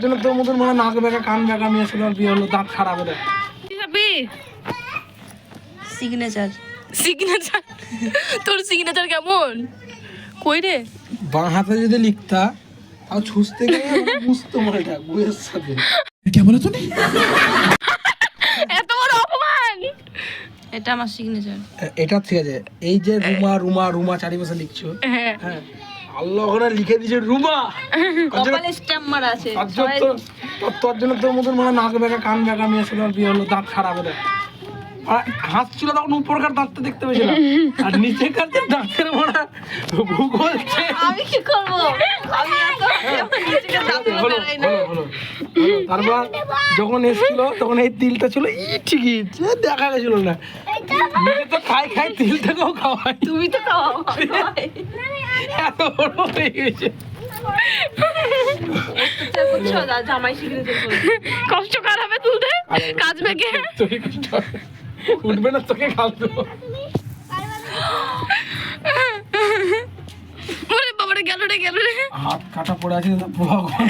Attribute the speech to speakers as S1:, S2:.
S1: জন্য তোর মতন মনে নাক বেঁকা কান বেঁকা মেয়ে ছিল বিয়ে হলো, দাঁত খারাপ হলে
S2: সিগনেচার।
S3: সিগনেচার? তোর সিগনেচার কেমন? কই রে?
S1: বাঁ হাতে যদি লিখতা তাও ছুঁচতে গেলে বুঝতো মালটা বইয়ের সাথে।
S3: এত বড় অপমান!
S2: এটা আমার সিগনেচার।
S1: এটা ঠিক আছে, এই যে রুমা রুমা রুমা চারিপাশে লিখছো,
S3: হ্যাঁ
S1: হ্যাঁ আল্লাহ ওখানে লিখে দিয়েছে রুমা।
S2: কপালে স্ট্যাম্প মারা আছে।
S1: তোর জন্য তোর মতন মনে নাক বেঁকা কান বেঁকা মেয়ে ছিল বিয়ে হলো, দাঁত খারাপ হলে। আর হাসছিল তখন উপরকার দাঁতটা দেখতে পেয়েছিলাম, আর নিচেকার যে দাঁতের মোড়া ভূগোল।
S2: আমি কি করব? আমি এত নিজেকে দাঁত
S1: হলো
S2: লাগাই না।
S1: হলো হলো হলো। তারপর যখন এসেছিল তখন এই তিলটা ছিল ঠিকই, দেখা গেছিল না। নিজে তো খাই খাই তিলটাকেও খাওয়াই,
S2: তুমি তো খাও।
S1: এত বড় হয়ে গেছে।
S2: জামাই সিগনেচার করবে।
S3: কষ্টকর হবে তুলতে, কাজ বেগে।
S1: তোকে কষ্ট হবে। উঠবে না, তোকে খাওয়াবো।
S3: ওরে বাবারে, গেল রে গেল রে।
S1: হাত কাটা পড়ে আছে, ভগবান।